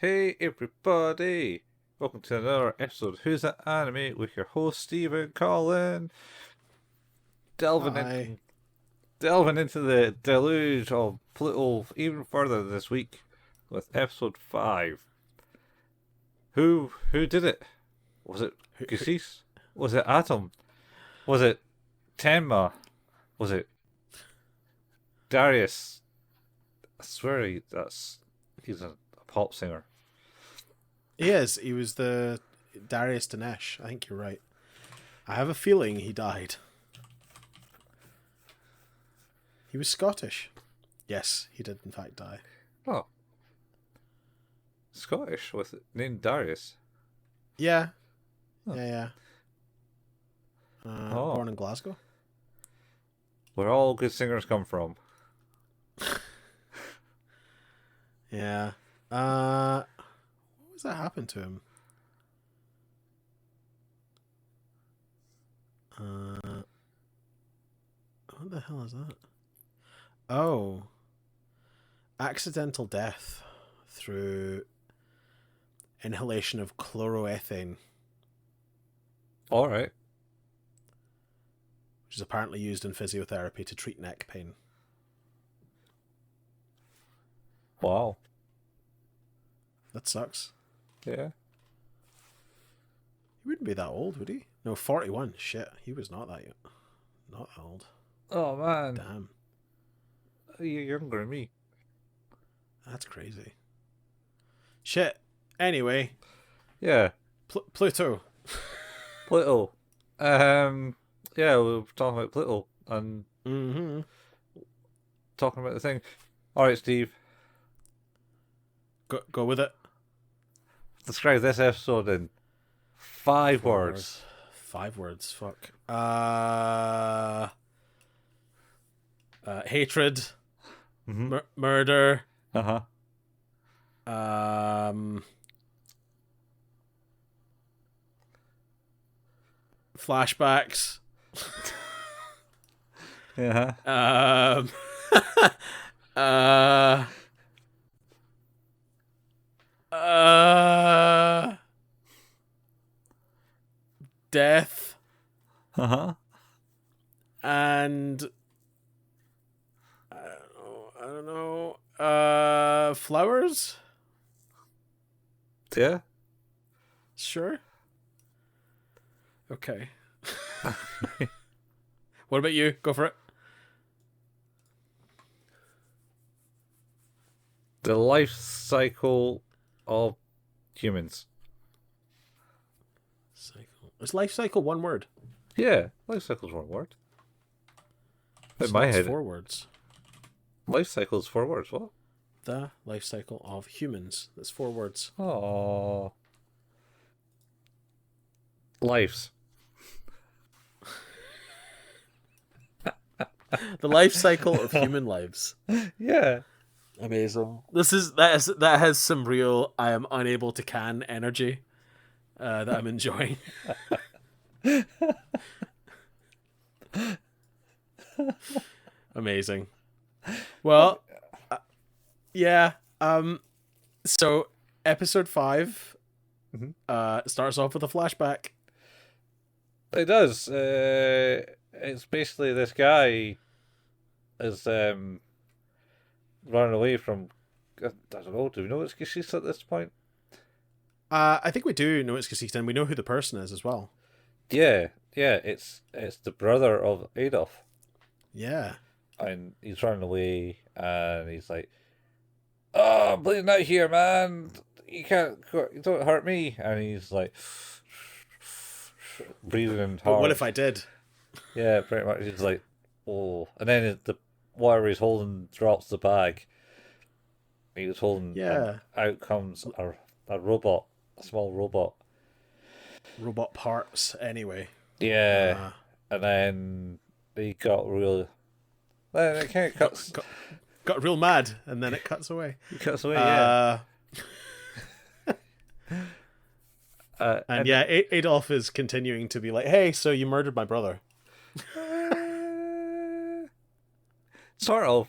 Hey everybody! Welcome to another episode of Who's That Anime with your host Stephen Colin. Delving Hi. in, delving into the deluge of Pluto even further this week with episode 5. Who did it? Was it Gesicht? Was it Atom? Was it Tenma? Was it Darius? I swear he's a pop singer. He is. He was the Darius Danesh. I think you're right. I have a feeling he died. He was Scottish. Yes, he did in fact die. Oh, Scottish with named Darius. Yeah. Huh. Yeah. Oh. Born in Glasgow. Where all good singers come from. Yeah. What was that happened to him? What the hell is that? Oh. Accidental death through inhalation of chloroethane, Alright. which is apparently used in physiotherapy to treat neck pain. Wow. That sucks. Yeah. He wouldn't be that old, would he? No, 41. Shit, he was not that young. Not that old. Oh man. Damn, You're younger than me. that's crazy. Shit. Anyway, Yeah. Pluto. Pluto. Yeah, we were talking about Pluto and Mm-hmm. talking about the thing. Alright, Steve. Go with it. Describe this episode in 5 4 words. 5 words. Fuck. Hatred. Mm-hmm. Murder. Uh-huh. Flashbacks. Yeah. uh, death Uh-huh. and I don't know. Flowers? Yeah. Sure. Okay. What about you? Go for it. The life cycle of humans. Cycle. Is life cycle one word? Yeah, life cycle's one word. In So my it's head, 4 words. life cycle's 4 words. What? The life cycle of humans. That's 4 words. Oh. Lives. The life cycle of human lives. Yeah. Amazing. That has some real I am unable to can energy that I'm enjoying. Amazing. Well, yeah. So episode 5 starts off with a flashback. It does. It's basically this guy is running away from. I don't know. Do we know it's Gesicht at this point? I think we do know it's Gesicht, and we know who the person is as well. Yeah. It's the brother of Adolf, Yeah. and he's running away, and he's like, "Oh, I'm bleeding out here, man. You can't. You don't hurt me." And he's like breathing hard. But what if I did? Yeah, pretty much. He's like, oh, and then the whatever he's holding drops the bag. He was holding. Yeah. And out comes a robot, a small robot. Robot parts, anyway. Yeah, and then he got real. Then it kind of cuts. Got real mad, and then it cuts away. He cuts away. Yeah. And yeah, Adolf is continuing to be like, "Hey, so you murdered my brother." Sort of.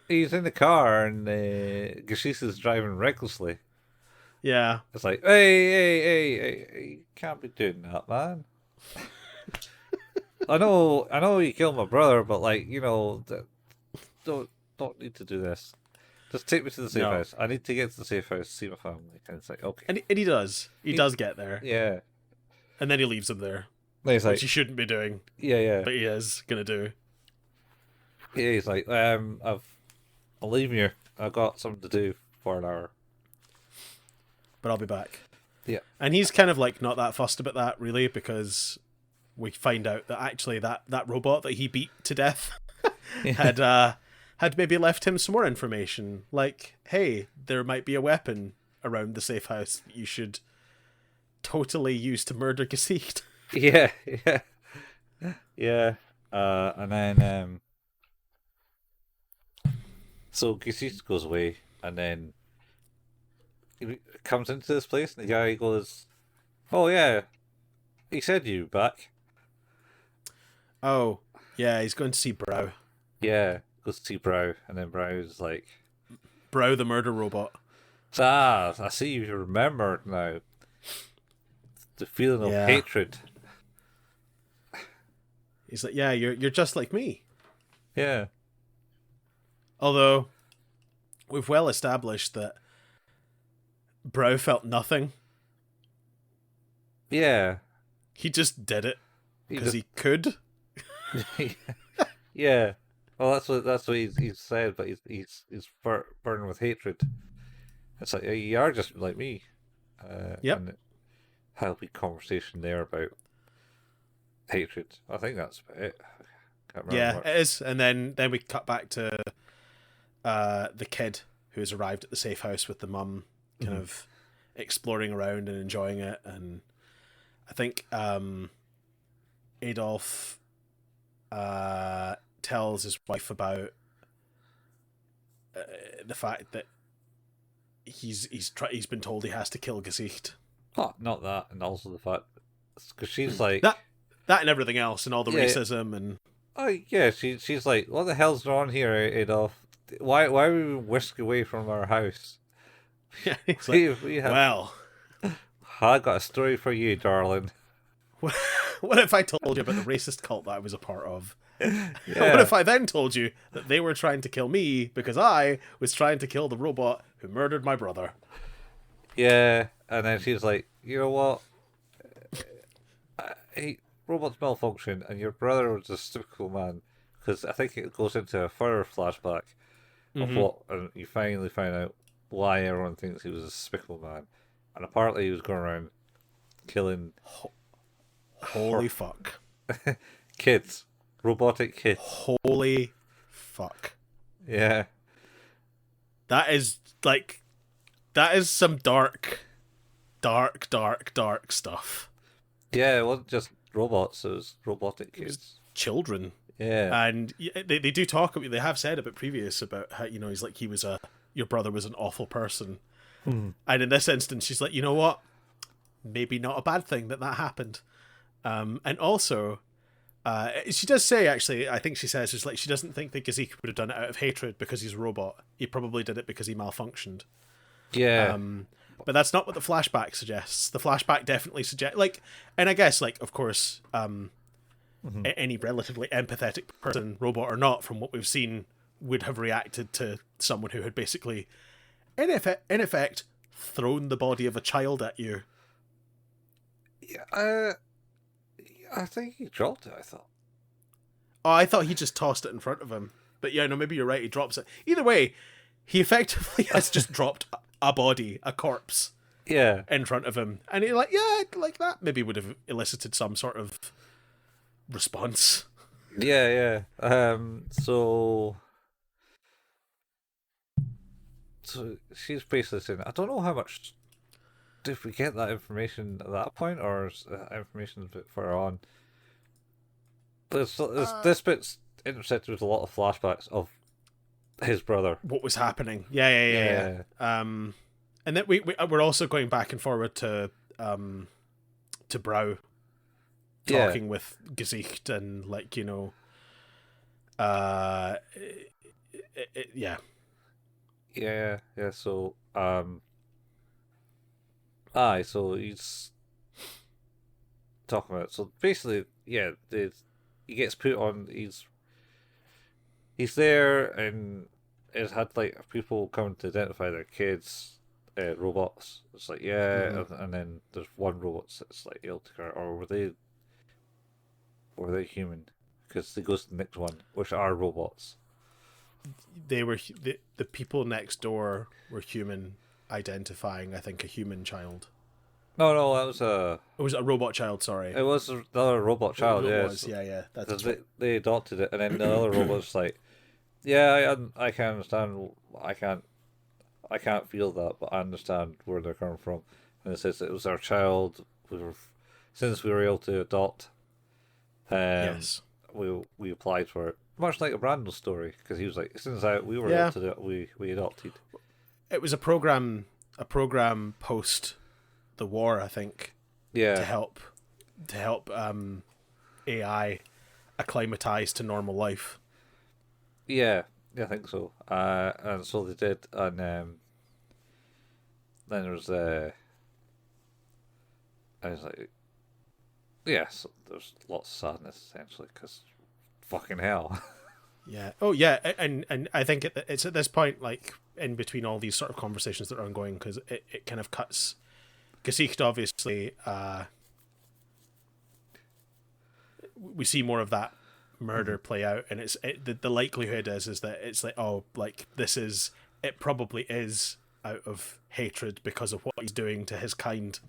He's in the car and Gesicht is driving recklessly. Yeah. It's like, hey, you can't be doing that, man. I know you killed my brother, but like, don't need to do this. Just take me to the safe No. house. I need to get to the safe house, see my family. And it's like, okay. And he does. He does get there. Yeah. And then he leaves him there. And he's Which like, he shouldn't be doing. yeah. But he is going to do. Yeah, he's like, I'm leaving you. I've got something to do for an hour. But I'll be back. Yeah. And he's kind of like not that fussed about that, really, because we find out that actually that robot that he beat to death had maybe left him some more information. Like, hey, there might be a weapon around the safe house that you should totally use to murder Gesicht. Yeah. And then so Gesicht goes away, and then he comes into this place, and the guy goes, "Oh yeah, he said you back." Oh, yeah, he's going to see Brow. Yeah, goes to see Brow, and then Brow's like, Brow the murder robot. I see you remembered now. The feeling of hatred. He's like, yeah, you're just like me. Yeah. Although, we've well established that Brow felt nothing. Yeah. He just did it because he could. Yeah. Well, that's what he's said, but he's burning with hatred. It's like, you are just like me. Yep. And had a big conversation there about hatred. I think that's about it. Can't remember Yeah, much. it is. And then we cut back to the kid who has arrived at the safe house with the mum, kind of exploring around and enjoying it. And I think Adolf tells his wife about the fact that he's been told he has to kill Gesicht. Oh, not that, and also the fact because she's like that and everything else, and all the racism and. Oh yeah, she's like, what the hell's going on here, Adolf? Why are we whisked away from our house? Yeah, he's like, well, I got a story for you, darling. What if I told you about the racist cult that I was a part of? Yeah. What if I then told you that they were trying to kill me because I was trying to kill the robot who murdered my brother? Yeah, and then she's like, you know what? Robots malfunction, and your brother was a typical man. Because I think it goes into a further flashback of what, and you finally find out why everyone thinks he was a despicable man. And apparently he was going around killing Holy fuck. kids. Robotic kids. Holy fuck. Yeah. That is some dark stuff. Yeah, it wasn't just robots, it was robotic kids. It was children. Yeah. And they do talk, they have said a bit previous about how, he's like, your brother was an awful person. And in this instance, she's like, you know what? Maybe not a bad thing that happened. And also, she does say, actually, I think she says, it's like, she doesn't think that Gesicht would have done it out of hatred because he's a robot. He probably did it because he malfunctioned. Yeah. But that's not what the flashback suggests. The flashback definitely suggests, and I guess, of course, any relatively empathetic person, robot or not, from what we've seen, would have reacted to someone who had basically, in effect, thrown the body of a child at you. Yeah, I think he dropped it, I thought. Oh, I thought he just tossed it in front of him. But yeah, no, maybe you're right, he drops it. Either way, he effectively has just dropped a body, a corpse, in front of him. And you're like, yeah, like that maybe would have elicited some sort of response. Yeah. So she's basically saying, I don't know how much did we get that information at that point, or is that information a bit further on. This bit's intersected with a lot of flashbacks of his brother. What was happening? Yeah. And then we're also going back and forward to Brow talking with Gesicht and Yeah. So Aye, so he's talking about. So basically, yeah, he gets put on. He's there, and it's had like people come to identify their kids, robots. It's like yeah, and then there's one robot that's like able to or were they human? Because they goes to the next one, which are robots. They were the people next door were human, identifying I think a human child. No, that was a. It was a robot child. Sorry, It was another robot child. it Yeah, was. Yeah. That's they adopted it, and then the other robot's like, yeah, I can understand. I can't feel that, but I understand where they're coming from. And it says it was our child. Since we were able to adopt. yes. We applied for it, much like a Brandon story, because he was like, since we were able to do it, we adopted. It was a program post the war, I think. Yeah. To help AI acclimatize to normal life. Yeah, I think so. And so they did, and then there was I was like, yeah, so there's lots of sadness essentially, because fucking hell. Yeah. Oh, yeah. And I think it's at this point, like in between all these sort of conversations that are ongoing, because it kind of cuts. Gesicht, obviously, we see more of that murder play out, and the likelihood is that it's like, oh, like it probably is out of hatred because of what he's doing to his kind,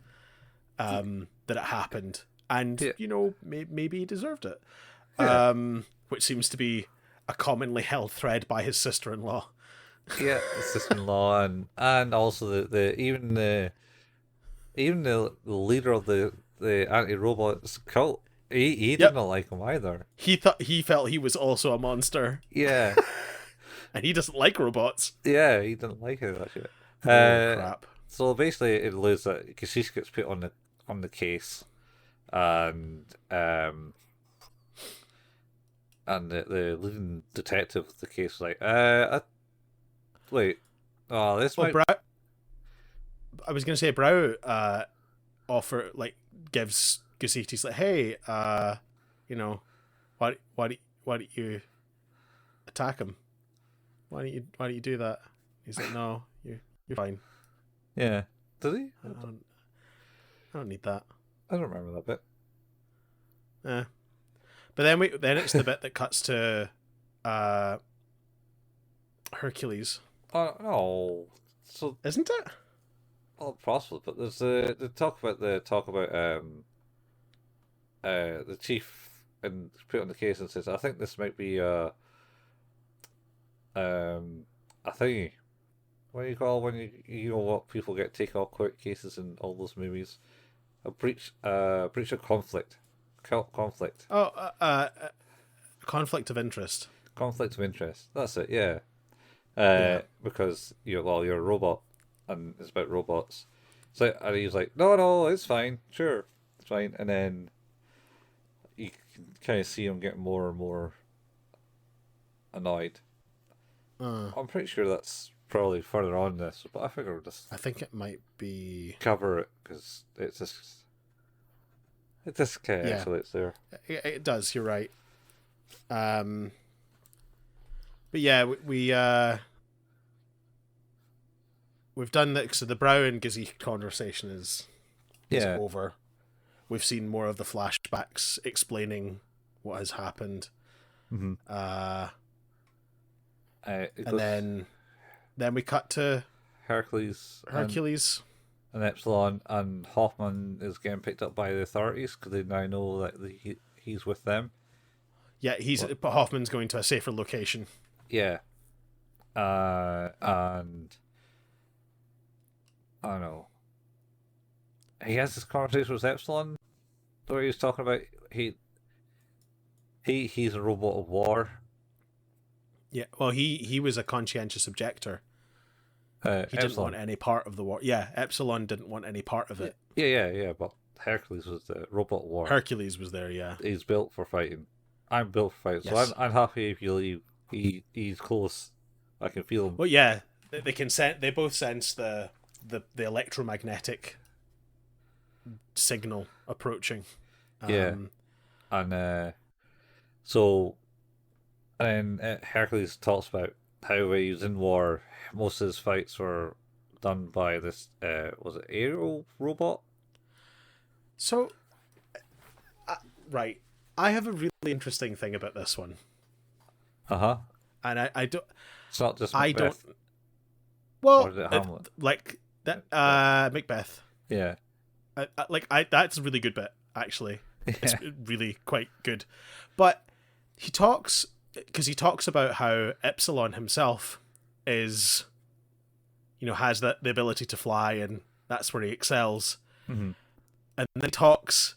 that it happened, and maybe he deserved it. Which seems to be a commonly held thread by his sister-in-law. Yeah, the sister-in-law, and also even the leader of the anti-robots cult. He did not like him either. He felt he was also a monster. Yeah, and he doesn't like robots. Yeah, he didn't like it actually. Crap. So basically, it alludes that Gesicht gets put on the case, and the leading detective of the case was like, wait, oh, this might. I was gonna say Brow gives Gesicht, he's like, hey, why don't you attack him? Why don't you do that? He's like, no, you're fine. Yeah, did he? I don't need that. I don't remember that bit. Yeah, but then it's the bit that cuts to Hercules. Oh no, so isn't it? Well, possible, but there's the talk about the chief and put on the case and says, I think this might be a thingy. What do you call when you know what people get taken off court cases in all those movies? A breach of conflict. Conflict. Oh, conflict of interest. Conflict of interest. That's it. Yeah. Because you're a robot, and it's about robots. So and he's like, no, it's fine, sure, it's fine. And then you can kind of see him getting more and more annoyed. I'm pretty sure that's probably further on this, but I figure we'll just. I think it might be cover it because it just kind of escalates there. It does. You're right. But yeah, we've done that. So the Brow and Gesicht conversation is over. We've seen more of the flashbacks explaining what has happened. Mm-hmm. And then we cut to Hercules and Epsilon, and Hoffman is getting picked up by the authorities because they now know that he's with them. Yeah, Hoffman's going to a safer location. Yeah. And I don't know. He has this conversation with Epsilon where he's talking about he's a robot of war. Yeah, well, he was a conscientious objector. He didn't want any part of the war. Yeah, Epsilon didn't want any part of it. Yeah, but Hercules was the robot of war. Hercules was there, yeah. He's built for fighting. I'm built for fighting, yes. So I'm happy if you leave. He's close. I can feel him. Well, yeah, they both sense the electromagnetic signal approaching. Yeah. And so, and Hercules talks about how when he was in war, most of his fights were done by this, was it aerial robot? So, right, I have a really interesting thing about this one, Uh-huh. and I don't, It's not just I Macbeth, don't. or Well, is it Hamlet? like that, Macbeth. Yeah. That's a really good bit actually. It's Yeah. really quite good, but he talks about how Epsilon himself is, has the ability to fly, and that's where he excels. Mm-hmm. And then he talks,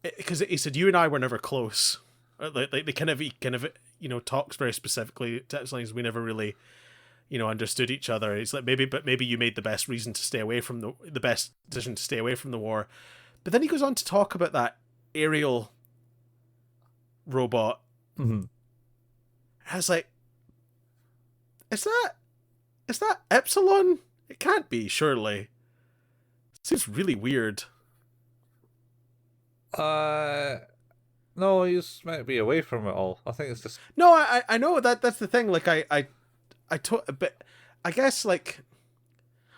because he said you and I were never close. He kind of talks very specifically to Epsilon. We never really understood each other. It's like maybe you made the best reason to stay away from the best decision to stay away from the war. But then he goes on to talk about that aerial robot. Mm-hmm. I was like, is that Epsilon? It can't be, surely. It seems really weird. No, he's meant to be away from it all. I think it's just... No, I know that's the thing. Like I took a bit. I guess like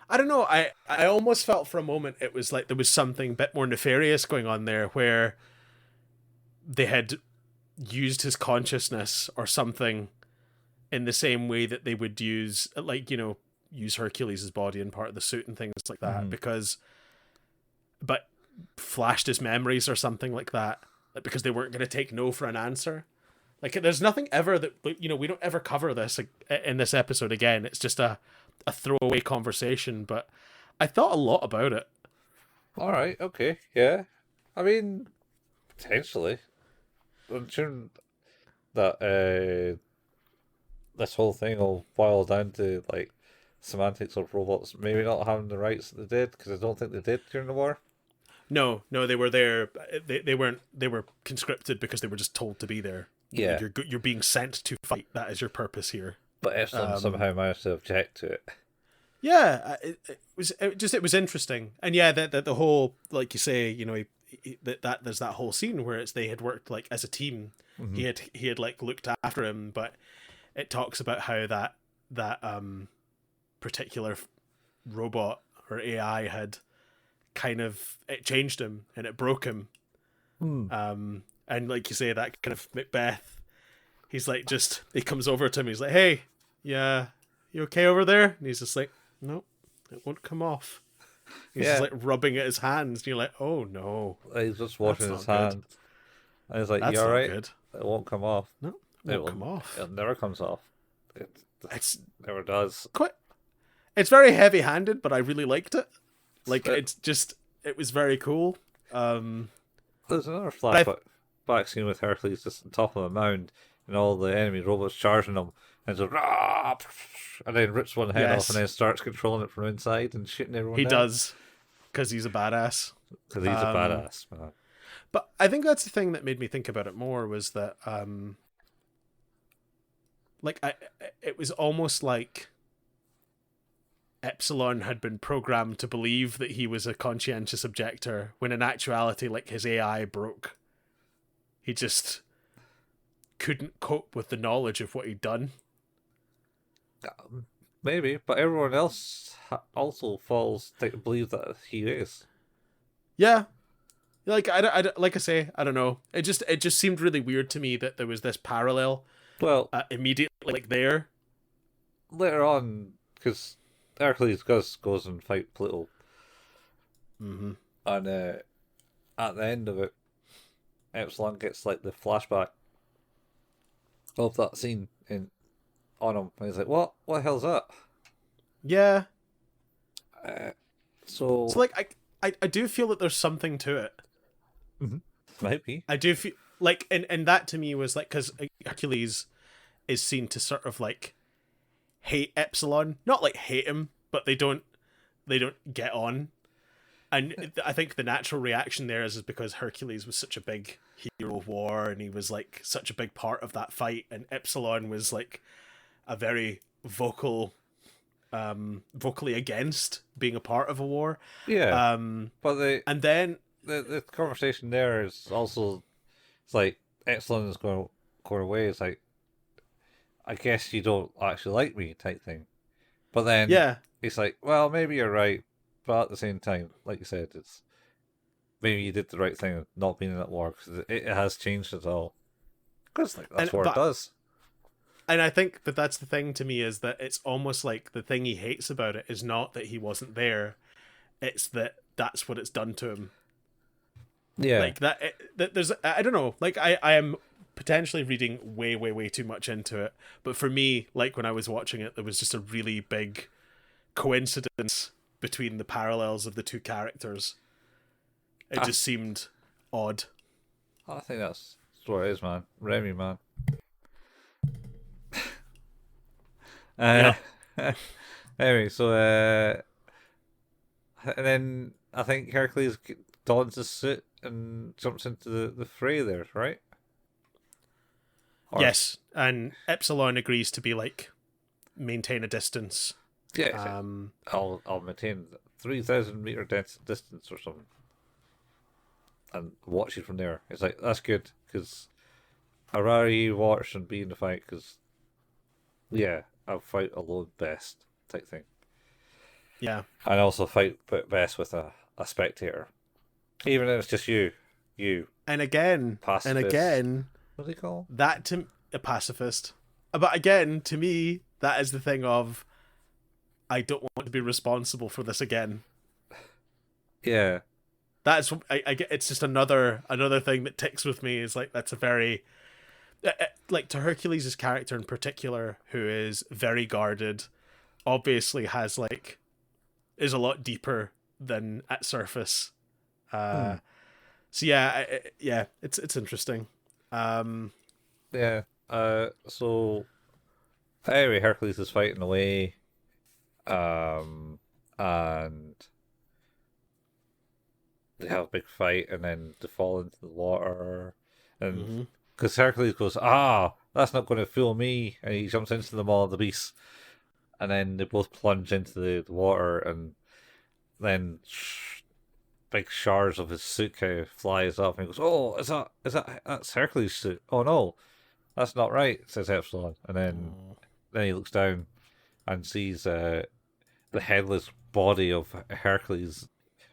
I don't know. I almost felt for a moment it was like there was something a bit more nefarious going on there, where they had used his consciousness or something in the same way that they would use, like, use Hercules' body and part of the suit and things like that, but flashed his memories or something like that, like, because they weren't going to take no for an answer. Like, there's nothing ever that, we don't ever cover this in this episode again. It's just a throwaway conversation, but I thought a lot about it. All right, okay, yeah. I mean, potentially. I'm sure that this whole thing will boil down to, like, semantics of robots maybe not having the rights that they did, because I don't think they did during the war. No, they were there. They weren't. They were conscripted because they were just told to be there. Yeah. You're being sent to fight. That is your purpose here. But Epsilon somehow managed to object to it. Yeah, it was interesting, and yeah, the whole, like you say, that there's that whole scene where they had worked like as a team. Mm-hmm. He had like looked after him, but it talks about how that particular robot or AI had kind of, it changed him and it broke him. And like you say, that kind of Macbeth, he's like, he comes over to him, he's like, hey, yeah, you okay over there? And he's just like, nope, it won't come off. He's just like rubbing at his hands, and you're like, oh no. He's just washing his hands. And he's like, That's you alright? good. It won't come off. No, it won't come off. It never comes off. It never does. It's very heavy-handed, but I really liked it. Like, it was very cool. There's another flashback scene with Hercules just on top of a mound, and all the enemy robots charging him, and just rah, and then rips one head off, and then starts controlling it from inside and shooting everyone. He down. does, because he's a badass. Because he's a badass, man. But I think that's the thing that made me think about it more, was that, it was almost like Epsilon had been programmed to believe that he was a conscientious objector, when in actuality, like, his AI broke. He just couldn't cope with the knowledge of what he'd done. Maybe, but everyone else also falls to believe that he is. Yeah, like like I say, I don't know. It just seemed really weird to me that there was this parallel. Well, immediately, like, there. Later on, because Hercules goes and fight Pluto. And at the end of it, Epsilon gets like the flashback of that scene on him, and he's like, "What? What the hell's that?" Yeah. So like I do feel that there's something to it. Might be. I do feel like, and that to me was like, because Hercules is seen to sort of like hate Epsilon, not like hate him, but they don't get on. And I think the natural reaction there is because Hercules was such a big hero of war, and he was like such a big part of that fight, and Epsilon was like a very vocal vocally against being a part of a war. Yeah. But And then the conversation there is also, it's like Epsilon is going away. It's like, I guess you don't actually like me type thing. But then yeah, it's like, well, maybe you're right, but at the same time, like you said, it's maybe you did the right thing of not being in that war, because it has changed it all. Because like that's what it does. And I think that's the thing to me, is that it's almost like the thing he hates about it is not that he wasn't there, it's that that's what it's done to him. Yeah. Like that there's, I don't know, like I am potentially reading way too much into it, but for me, like when I was watching it, there was just a really big coincidence between the parallels of the two characters. It just seemed odd. I think that's what it is, man. Remy, man. Yeah. Anyway, so and then I think Hercules dons his suit and jumps into the fray there, right? Yes, and Epsilon agrees to be like, maintain a distance. Yeah, I'll maintain 3,000 meter distance or something, and watch you from there. It's like, that's good, because I'd rather you watch than be in the fight, because yeah, I'll fight alone best type thing. Yeah, and also fight best with a spectator, even if it's just you. And again, Pacifist. What do they call that? To a pacifist. But again, to me, that is the thing of, I don't want to be responsible for this again. Yeah. That's I get. It's just another thing that ticks with me. Is like, that's a very, like, to Hercules' character in particular, who is very guarded, obviously has like, is a lot deeper than at surface. So yeah, it's interesting. Yeah. So anyway, Hercules is fighting away, and they have a big fight, and then they fall into the water, and because Hercules goes, that's not going to fool me, and he jumps into the maw of the beast, and then they both plunge into the water, and then big shards of his suit kind of flies up, and he goes, "Oh, that's Hercules' suit? Oh no, that's not right," says Epsilon, and then he looks down and sees the headless body of Hercules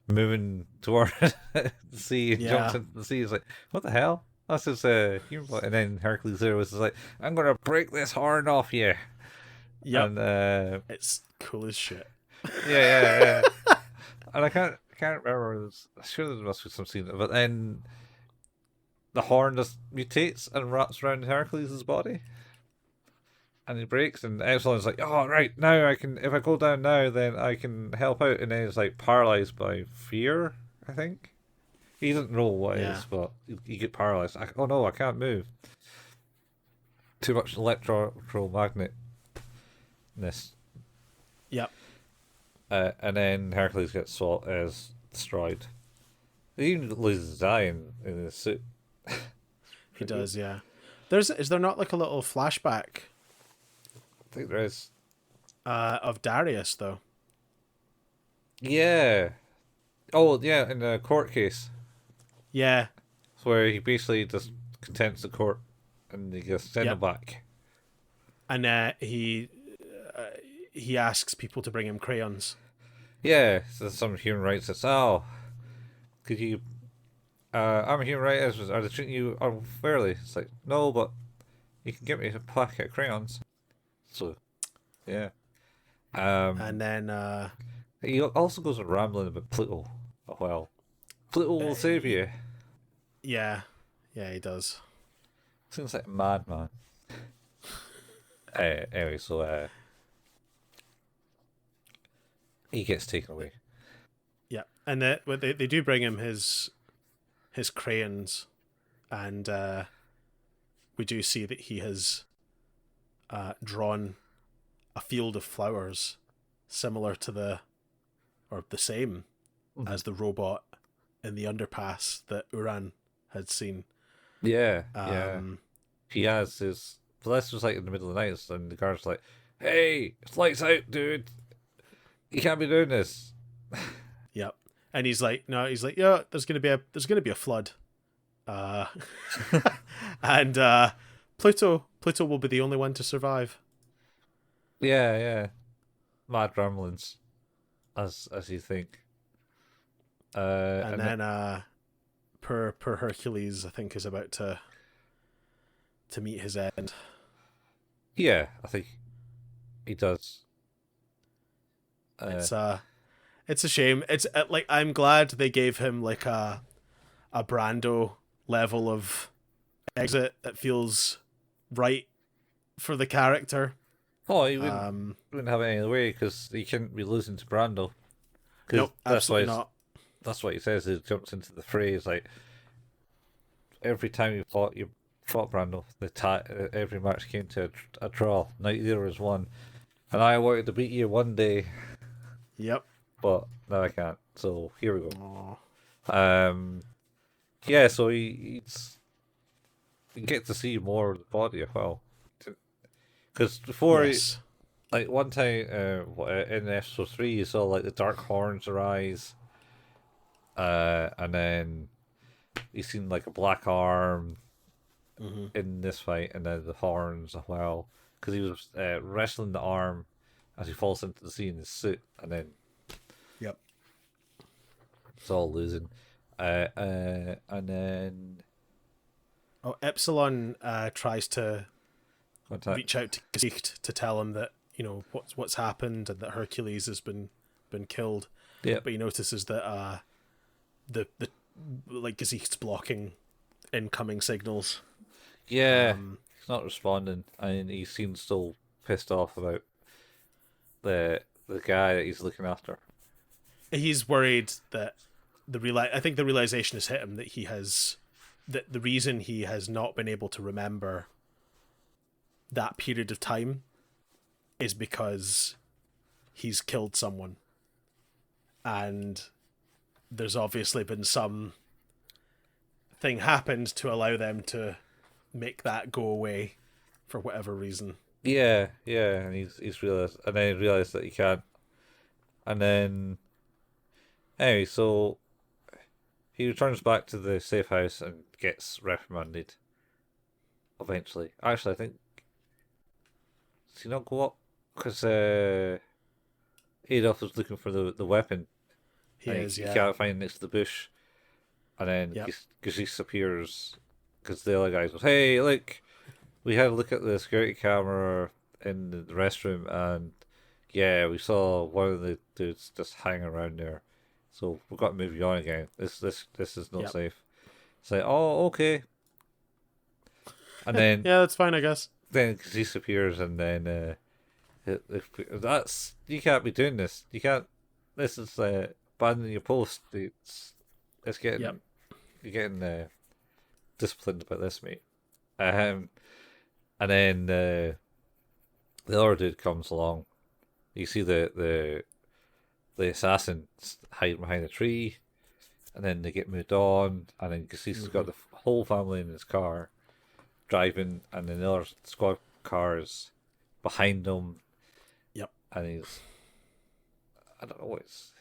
moving toward the sea, and jumps into the sea. He's like, "What the hell? That's his human body." And then Hercules there was like, "I'm gonna break this horn off you." Yeah, and it's cool as shit. Yeah. And I can't remember. I'm sure there must be some scene, but then the horn just mutates and wraps around Hercules' body, and he breaks. And Epsilon's like, "Oh, right, now I can. If I go down now, then I can help out." And then he's like paralyzed by fear. I think he doesn't know what it is, but you get paralyzed. Oh no, I can't move. Too much electromagnet. Yep. And then Hercules gets destroyed. He even loses his eye in his suit. He does, yeah. Is there not like a little flashback? I think there is. Of Darius though. Yeah. Oh yeah, in the court case. Yeah. It's where he basically just contents the court, and he gets sent back. And he asks people to bring him crayons. Yeah, so some human rights says, could you... I'm a human rights, are they treating you unfairly? It's like, no, but you can get me a packet of crayons. So, yeah. And then... he also goes rambling about Pluto a while. Pluto will save you. Yeah. Yeah, he does. Seems like a madman. Anyway, so... he gets taken away. Yeah, and they do bring him his crayons, and we do see that he has drawn a field of flowers similar to the same as the robot in the underpass that Uran had seen. Yeah, He has his... So this was like in the middle of the night, and the guard's like, "Hey, it's lights out, dude. You can't be doing this. Yep. And he's like, no, he's like, yeah, there's gonna be a flood. Uh, and Pluto will be the only one to survive. Yeah, yeah. Mad ramblings, as you think. And then per Hercules, I think, is about to meet his end. yeah, I think he does. It's a shame. It's like I'm glad they gave him like a Brando level of exit that feels right for the character. Oh, he wouldn't have it any other way because he couldn't be losing to Brando. Nope, absolutely not. That's what he says. He jumps into the fray. It's like every time you fought Brando, every match came to a draw. Neither was won, and I wanted to beat you one day. Yep. But now I can't. So here we go. Yeah. So you get to see more of the body as well. Because before, yes. like one time in episode 3, you saw like the dark horns arise, and then you seen like a black arm in this fight, and then the horns as well. Because he was wrestling the arm as he falls into the sea in his suit, and then yep, it's all losing. And then Epsilon tries to reach out to Gesicht to tell him that what's happened and that Hercules has been killed. Yeah, but he notices that the like Gesicht's blocking incoming signals. Yeah, he's not responding, and he seems so pissed off about the guy that he's looking after. He's worried that I think the realization has hit him that the reason he has not been able to remember that period of time is because he's killed someone, and there's obviously been some thing happened to allow them to make that go away for whatever reason. Yeah, and he's realized, and then he realized that he can't, and then anyway, so he returns back to the safe house and gets reprimanded. Eventually, actually, I think does he not go up because Adolf is looking for the weapon. He can't find it next to the bush, and then Gesicht appears because the other guy goes, "Hey, look, we had a look at the security camera in the restroom, and yeah, we saw one of the dudes just hanging around there. So we've got to move you on again. This is not safe." It's like, oh, okay. And then yeah, that's fine, I guess. Then Gesicht appears, and then that's you can't be doing this. You can't. This is abandoning your post. It's getting you're getting disciplined about this, mate. And then the other dude comes along. You see the assassin hide behind a tree, and then they get moved on, and then Gesicht's got the whole family in his car driving, and then the other squad cars behind them. Yep. And I don't know what it's.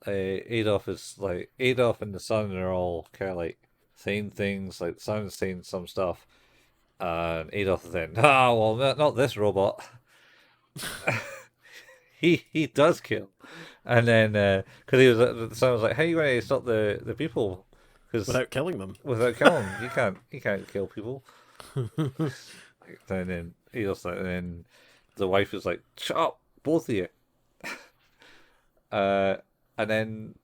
Adolf and the son are all kind of like saying things, like the son is saying some stuff, and Adolf is then, well, not this robot. he does kill, and then because the son was like, "How you going to stop the people?" Without killing them. Without killing them, you can't kill people. And then Adolf's like, and then the wife is like, "Shut up, both of you." And then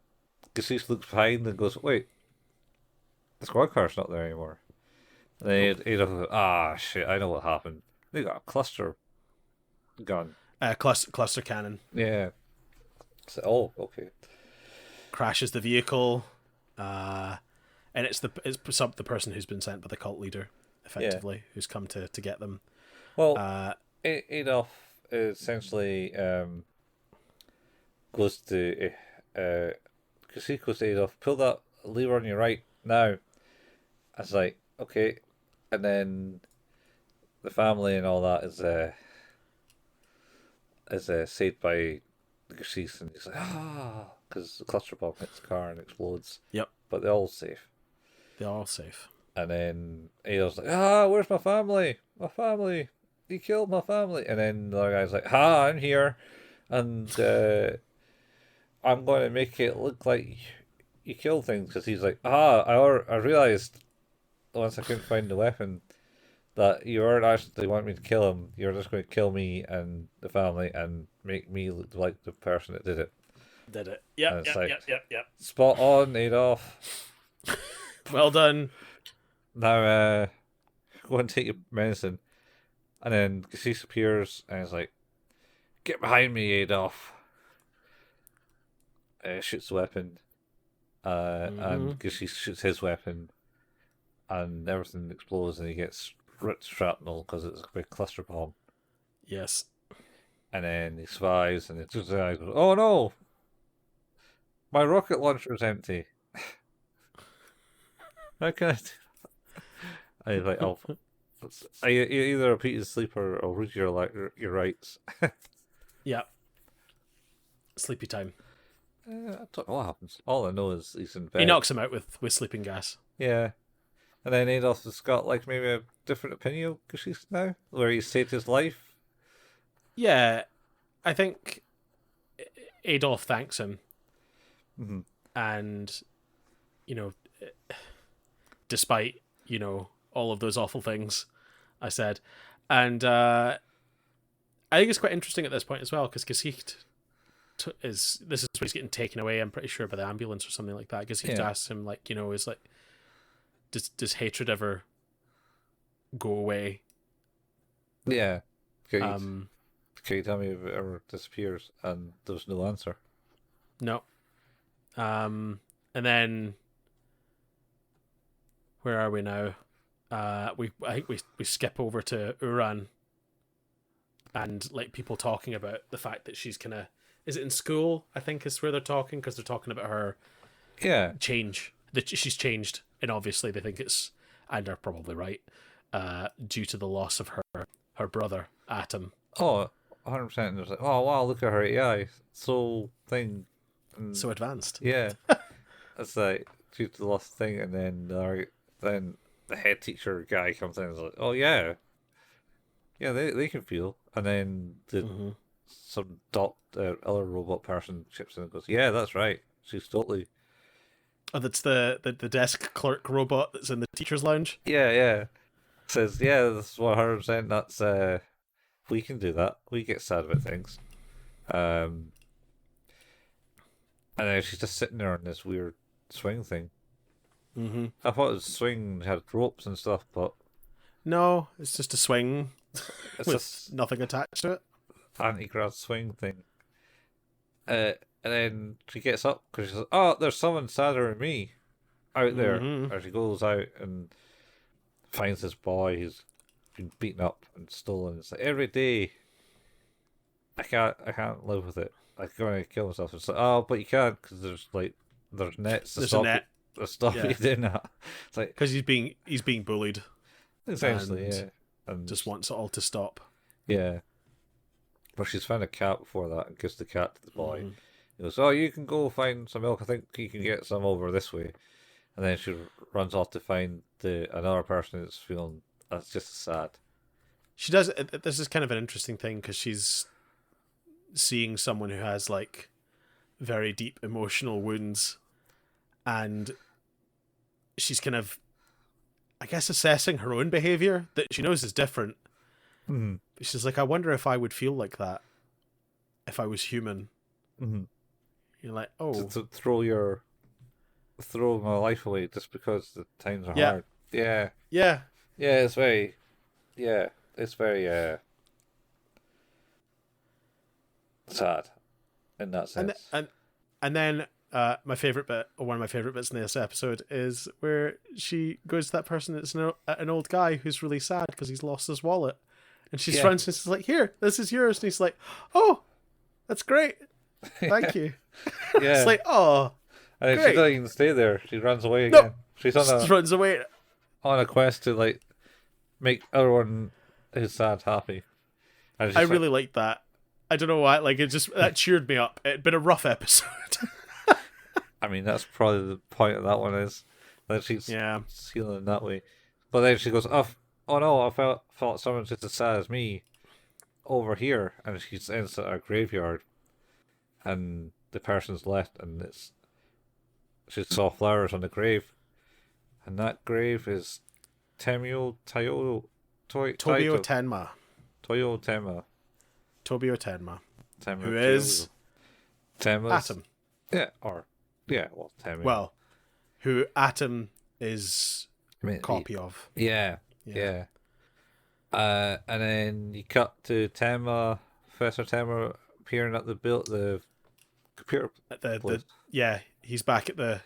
Gesicht looks behind and goes, "Wait, the squad car's not there anymore." And then Adolf goes, shit, I know what happened. They got a cluster gun. Cluster cannon. Yeah. So, okay. Crashes the vehicle, and it's the person who's been sent by the cult leader, effectively, who's come to get them. Well, Adolf essentially goes to Gesicht goes to Adolf, pull that lever on your right now. I was like, okay, and then the family and all that is saved by Gesicht, and he's like, because the cluster bomb hits the car and explodes. Yep. But they're all safe. They're all safe. And then Adolf's like, where's my family? My family. He killed my family. And then the other guy's like, I'm here. And I'm going to make it look like you killed things. Because he's like, I realized once I couldn't find the weapon that you weren't actually wanting me to kill him. You're just going to kill me and the family and make me look like the person that did it. Did it. Yep. Spot on, Adolf. Well done. Now, go and take your medicine. And then Gesicht appears and is like, get behind me, Adolf. Shoots the weapon. And Gesicht shoots his weapon. And everything explodes and he gets ripped shrapnel because it's a big cluster bomb. Yes. And then he survives and it just goes, oh no! My rocket launcher is empty. How can I do that? I was like, I either repeat his sleep or I'll read your rights. Yeah. Sleepy time. I don't know what happens. All I know is he's in bed. He knocks him out with sleeping gas. Yeah. And then Adolf has got like maybe a different opinion of Gesicht now, where he saved his life. Yeah. I think Adolf thanks him. Mm-hmm. And, despite, all of those awful things I said. And I think it's quite interesting at this point as well, because Gesicht this is where he's getting taken away, I'm pretty sure, by the ambulance or something like that. Gesicht asks him, is like, does hatred ever go away? Yeah. Can you tell me if it ever disappears? And there's no answer. No. And then where are we now? I think we skip over to Uran and like people talking about the fact that she's kind of, is it in school? I think is where they're talking, because they're talking about her change, that she's changed, and obviously they think it's, and they're probably right, due to the loss of her brother Atom. 100%. There's like, oh wow, look at her AI, so thing, and so advanced. Yeah. It's like due to the lost thing, and then the head teacher guy comes in and is like, oh yeah, they can feel, and then some other robot person chips in and goes, yeah, that's right, she's totally. Oh, that's the desk clerk robot that's in the teacher's lounge. Yeah. Says, yeah, that's 100%. That's we can do that. We get sad about things. And then she's just sitting there on this weird swing thing. Mm-hmm. I thought it was swing had ropes and stuff, but no, it's just a swing it's with just nothing attached to it. Anti-grav swing thing. And then she gets up because she's like, oh, there's someone sadder than me out there. And she goes out and finds this boy who's been beaten up and stolen. It's like, every day I can't live with it. I'm going to kill myself. It's like, oh, but you can't, because there's nets to stop net. To stop you doing that. It's like, because he's being bullied. Essentially, and just wants it all to stop. Yeah. But she's found a cat before that and gives the cat to the boy. He goes, oh, you can go find some milk. I think you can get some over this way. And then she runs off to find another person that's just sad. She does. This is kind of an interesting thing because she's seeing someone who has like very deep emotional wounds, and she's kind of, I guess, assessing her own behavior that she knows is different. She's like, I wonder if I would feel like that if I was human. You're like, oh, to throw my life away just because the times are hard. Yeah, it's very sad in that sense. And then my favorite bit, or one of my favorite bits in this episode, is where she goes to that person that's an old guy who's really sad because he's lost his wallet, and she's runs and she's like, here, this is yours, and he's like, oh, that's great, thank you. It's like, oh, and great. She doesn't even stay there, she runs away again. No, she's runs away on a quest to like make everyone who's sad happy. I really like that. I don't know why. Like, it just that cheered me up. It'd been a rough episode. I mean, that's probably the point of that one is that she's feeling that way. But then she goes, oh no, I thought someone just as sad as me over here, and she's in a graveyard, and the person's left, and she saw flowers on the grave, and that grave is Tobio Tenma. Tobio Tenma. Who is Atom. Tenma. Well, who Atom is a copy of. Yeah. And then you cut to Professor Tenma appearing at the computer. He's back at the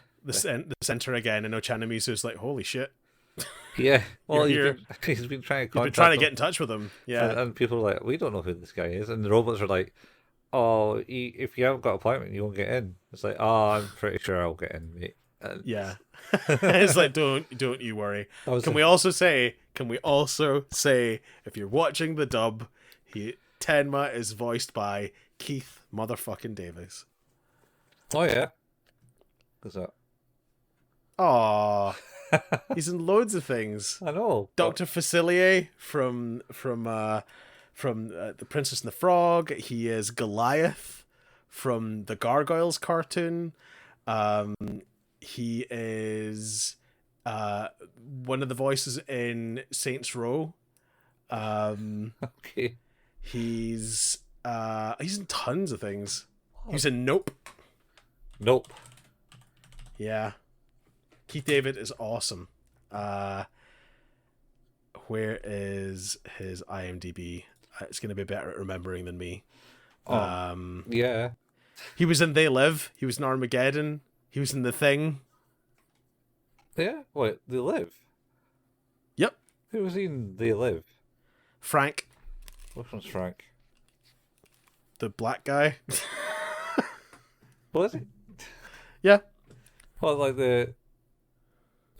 center again, and Ochanamizu's like, holy shit. Yeah, well, he's been trying to get in touch with him. Yeah, and people are like, we don't know who this guy is, and the robots are like, oh, if you haven't got an appointment, you won't get in. It's like, oh, I'm pretty sure I'll get in, mate. And it's like, don't you worry. Can we also say, if you're watching the dub, Tenma is voiced by Keith motherfucking Davis. Oh yeah, what's that? Aww. He's in loads of things. I know. Dr. Facilier from The Princess and the Frog. He is Goliath from the Gargoyles cartoon. He is one of the voices in Saints Row. Okay. He's in tons of things. He's in Nope. Yeah. Keith David is awesome. Where is his IMDb? It's going to be better at remembering than me. Yeah. He was in They Live. He was in Armageddon. He was in The Thing. Yeah? Wait, They Live? Yep. Who was in They Live? Frank. Which one's Frank? The black guy. Was he? Yeah. Well, like the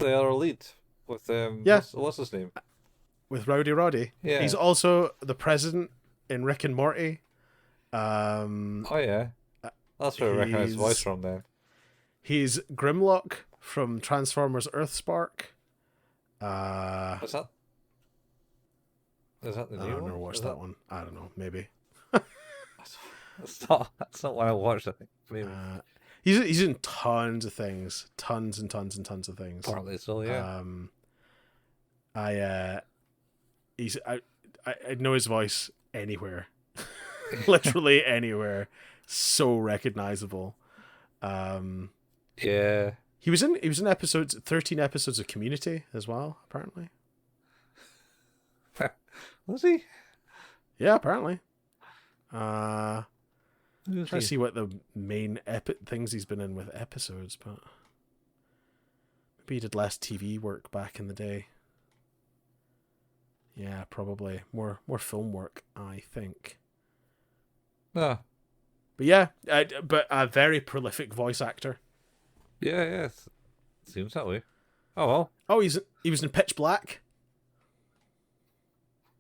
other lead with what's his name? With Rowdy Roddy. Yeah. He's also the president in Rick and Morty. Oh yeah. That's where I recognize his voice from then. He's Grimlock from Transformers Earthspark. Is that the new one? I've never watched that one. I don't know, maybe. That's not what I watched, I think. Maybe. He's in tons of things. Tons and tons and tons of things. Partly so, yeah. I know his voice anywhere. Literally anywhere. So recognizable. Yeah. He was in 13 episodes of Community as well, apparently. Was he? Yeah, apparently. I'm trying to see what the main things he's been in with episodes, but maybe he did less TV work back in the day. Yeah, probably more film work, I think. No. But yeah, but a very prolific voice actor. Yeah, seems that way. Oh well. Oh, he was in Pitch Black.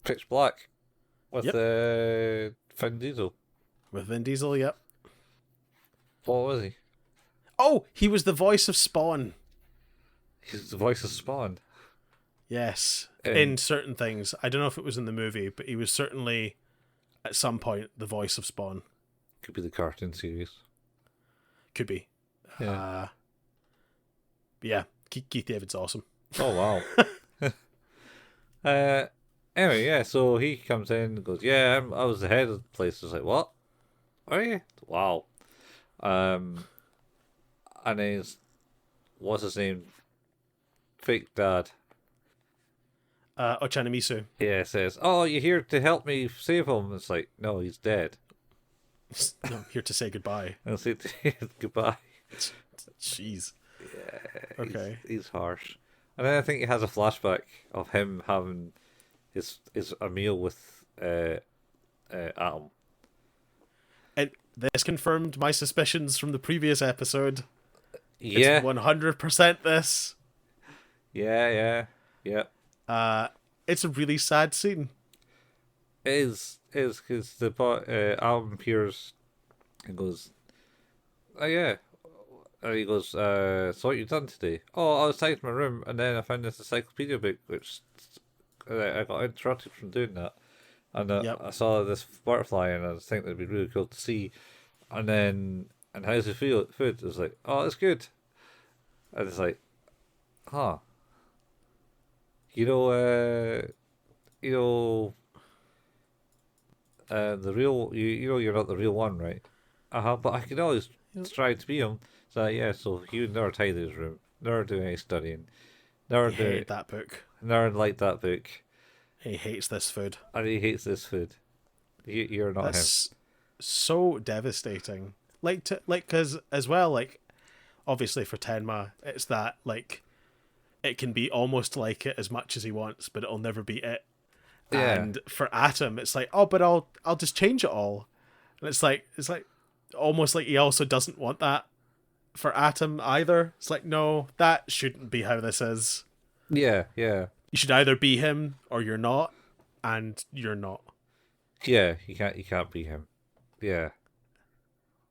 Pitch Black with Vin Diesel. With Vin Diesel, yep. What was he? Oh, he was the voice of Spawn. He's the voice of Spawn. Yes, in certain things. I don't know if it was in the movie, but he was certainly at some point the voice of Spawn. Could be the cartoon series. Could be. Yeah. But yeah, Keith David's awesome. Oh wow. Anyway, yeah. So he comes in and goes, "Yeah, I was the head of the place." I was like, "What? Are you? Wow." And then what's his name? Fake dad. Ochanamizu. Yeah, says, "Oh, you're here to help me save him." It's like, no, he's dead. No, I'm here to say goodbye. I'll say goodbye. Jeez. Yeah. Okay. He's harsh. And then I think he has a flashback of him having a meal with Atom. And this confirmed my suspicions from the previous episode. Yeah. It's 100% this. Yeah. It's a really sad scene. It is because the album appears and goes, oh yeah. And he goes, so what you done today? Oh, I was tidying my room, and then I found this encyclopedia book, which I got interrupted from doing that. And Yep. I saw this butterfly, and I think that'd be really cool to see. And then, and how's the food? It's like, oh, it's good. And it's like, huh. You know, you know, the real, you know, you're not the real one, right? But I can always Yep. try to be him. So yeah, so he would never tidy his room, never do any studying, never He do, hated that book. never liked that book, He hates this food. and he hates this food. You're not him. That's so devastating. Because as well, like, obviously for Tenma, it's that, like, it can be almost like it as much as he wants, but it'll never be it. Yeah. And for Atom, it's like, oh, but I'll just change it all. And it's like almost like he also doesn't want that for Atom either. It's like, no, that shouldn't be how this is. Yeah, yeah. You should either be him or you're not, and you're not. Yeah, you can't be him. Yeah.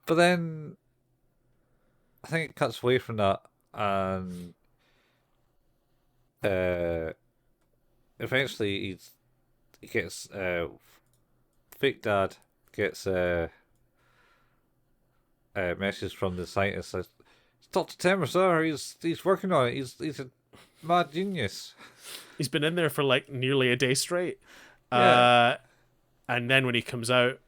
But then I think it cuts away from that, and eventually he gets fake dad gets a message from the scientist says, "It's Dr. Tenma, sir. He's working on it. He's a mad genius." He's been in there for like nearly a day straight. Yeah. And then when he comes out,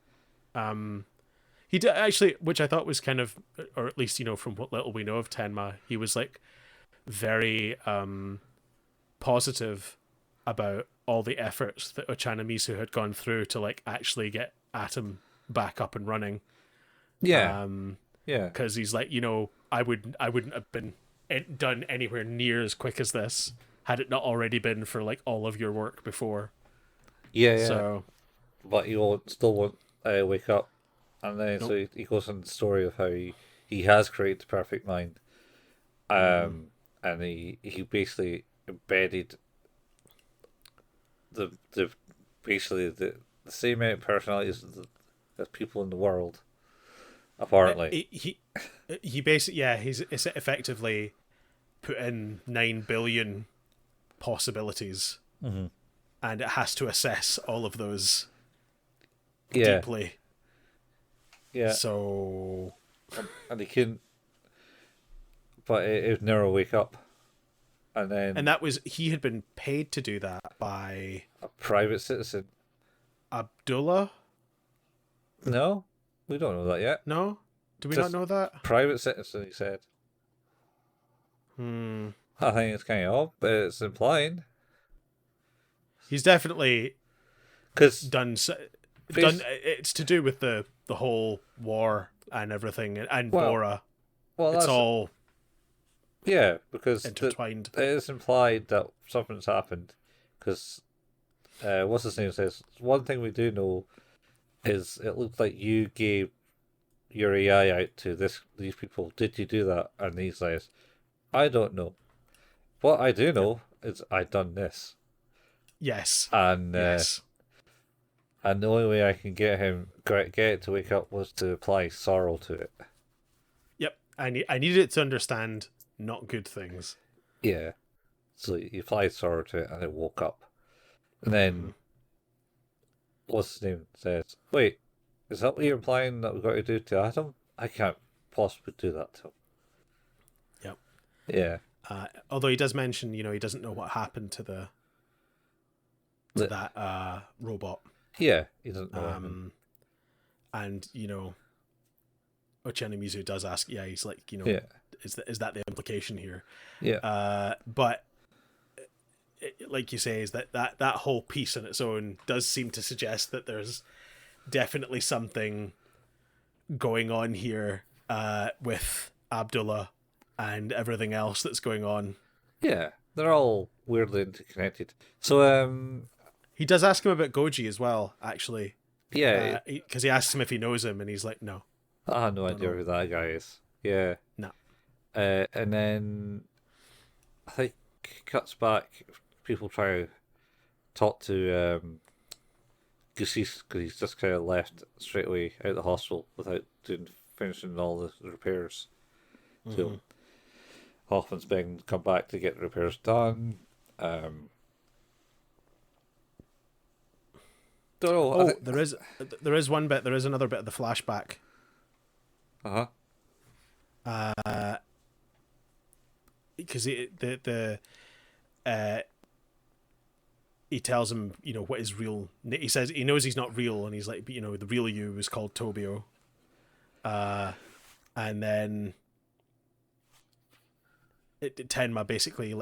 he did actually, which I thought was kind of, or at least, you know, from what little we know of Tenma, he was like very positive about all the efforts that Ochana Misu had gone through to like actually get Atom back up and running. Yeah. Yeah. Because he's like, you know, I wouldn't have been done anywhere near as quick as this had it not already been for like all of your work before. Yeah. Yeah. So, But he still won't wake up, and then Nope. so he goes on the story of how he has created the perfect mind, and he basically embedded the basically the same amount of personalities as people in the world, apparently. he basically, yeah, he's effectively put in 9 billion possibilities, Mm-hmm. and it has to assess all of those Yeah. deeply. Yeah. So, And he couldn't, but it would never wake up, and then and that was, he had been paid to do that by a private citizen. Abdullah. No, we don't know that yet. No, do we Just not know that? Private citizen, he said. I think it's kind of odd, but it's implying. He's definitely Because done. It's to do with the whole war and everything, and Bora. well, It's that's all yeah, because intertwined. it is implied that something's happened. Because what's his name says, one thing we do know is it looks like you gave your AI out to these people. Did you do that? And he says, I don't know. What I do know is I done this, Yes. and Yes. and the only way I can get it to wake up was to apply sorrow to it. Yep. I needed it to understand not good things. Yeah. So you applied sorrow to it and it woke up. And then what's his name says, wait, is that what you're implying that we've got to do to Atom? I can't possibly do that to him. Yep. Yeah. Although he does mention, you know, he doesn't know what happened to that robot. Yeah, he doesn't know anything. And, you know, Ochena Mizu does ask, yeah, he's like, you know, Yeah. is that the implication here? Yeah. But like you say, is that whole piece on its own does seem to suggest that there's definitely something going on here with Abdullah and everything else that's going on. Yeah. They're all weirdly interconnected. So he does ask him about Goji as well, actually. Yeah. Because he asks him if he knows him, and he's like, no. I have no idea who that guy is. Yeah. No. And then I think cuts back. People try to talk to because he's just kind of left straight away out of the hospital without finishing all the repairs. So Hoffman's being come back to get the repairs done. Don't know. Oh, there is one bit. There is another bit of the flashback. Because he tells him, what is real. He says he knows he's not real, and he's like, the real you is called Tobio. And then Tenma basically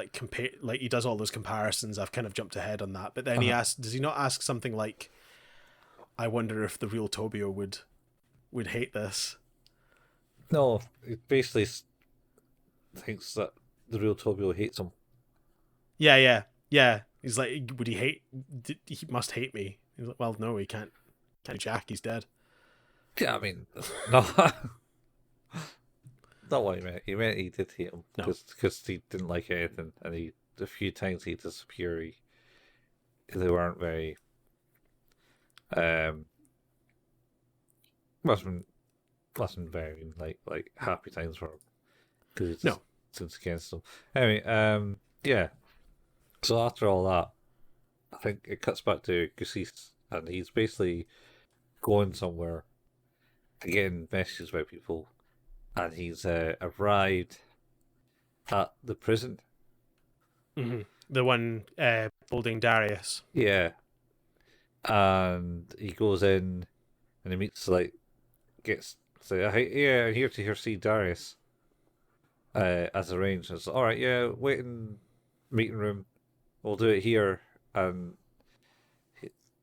he does all those comparisons. I've kind of jumped ahead on that, but then he asks, does he not ask something like, "I wonder if the real Tobio would hate this"? No, he basically thinks that the real Tobio hates him. Yeah. He's like, would he hate? He must hate me. He's like, well, no, he can't. Can't Jack? He's dead. Yeah, I mean, no. Not what he meant. He meant he did hate him because he didn't like anything, and a few times he disappeared. They weren't very. Wasn't very like happy times for him because it's since against him. Anyway, yeah. So after all that, I think it cuts back to Gesicht, and he's basically going somewhere, getting messages about people, and he's arrived at the prison. Mm-hmm. The one holding Darius. Yeah. And he goes in and he meets, hey, I'm here to see Darius. As arranged. It's alright, yeah, wait in meeting room. We'll do it here. And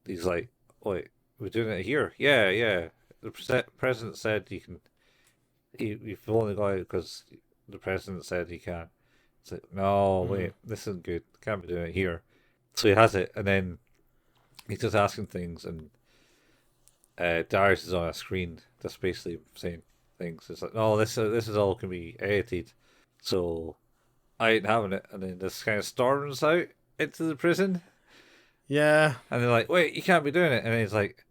he's like, wait, we're doing it here? Yeah. The president said you can. You've only got it because the president said he can. It's like, no, wait, this isn't good. Can't be doing it here. So he has it, and then he's just asking things, and Darius is on a screen just basically saying things. It's like, no, this is all can be edited, so I ain't having it. And then this kind of storms out into the prison. Yeah. And they're like, wait, you can't be doing it. And he's like,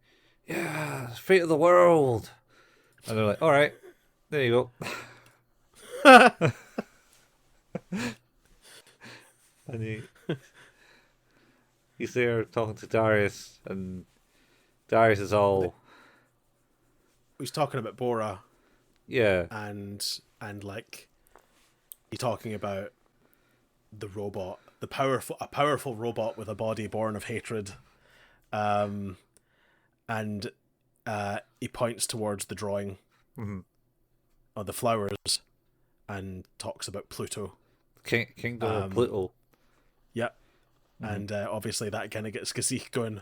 yeah, fate of the world. And they're like, all right, there you go. And he's there talking to Darius, and Darius is all. He's talking about Bora. Yeah. And he's talking about the robot, a powerful robot with a body born of hatred, and he points towards the drawing of the flowers, and talks about Pluto, Kingdom of Pluto. Yep. And obviously that kind of gets Gesicht going,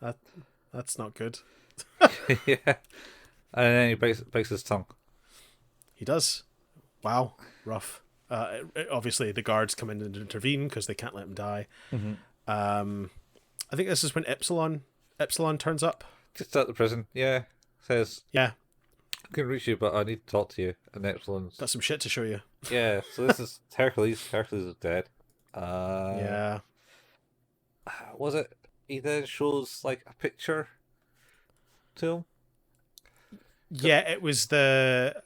that's not good. Yeah. And then he bites his tongue. He does. Wow, rough. Obviously the guards come in and intervene because they can't let him die. I think this is when Epsilon turns up. Just at the prison, yeah. Says, yeah, I can reach you, but I need to talk to you. And Epsilon's got some shit to show you. Yeah, so this is Hercules. Hercules is dead. Yeah. Was it? He then shows like a picture to him. Yeah, it was the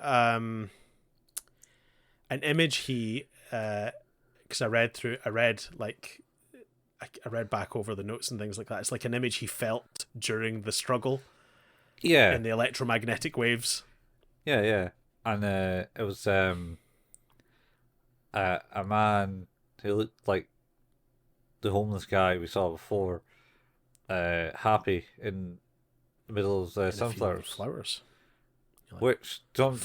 an image he because I read back over the notes and things like that. It's like an image he felt during the struggle. Yeah. In the electromagnetic waves. Yeah. And it was a man who looked like the homeless guy we saw before, happy in the middle of sunflowers. Flowers. Which, dum.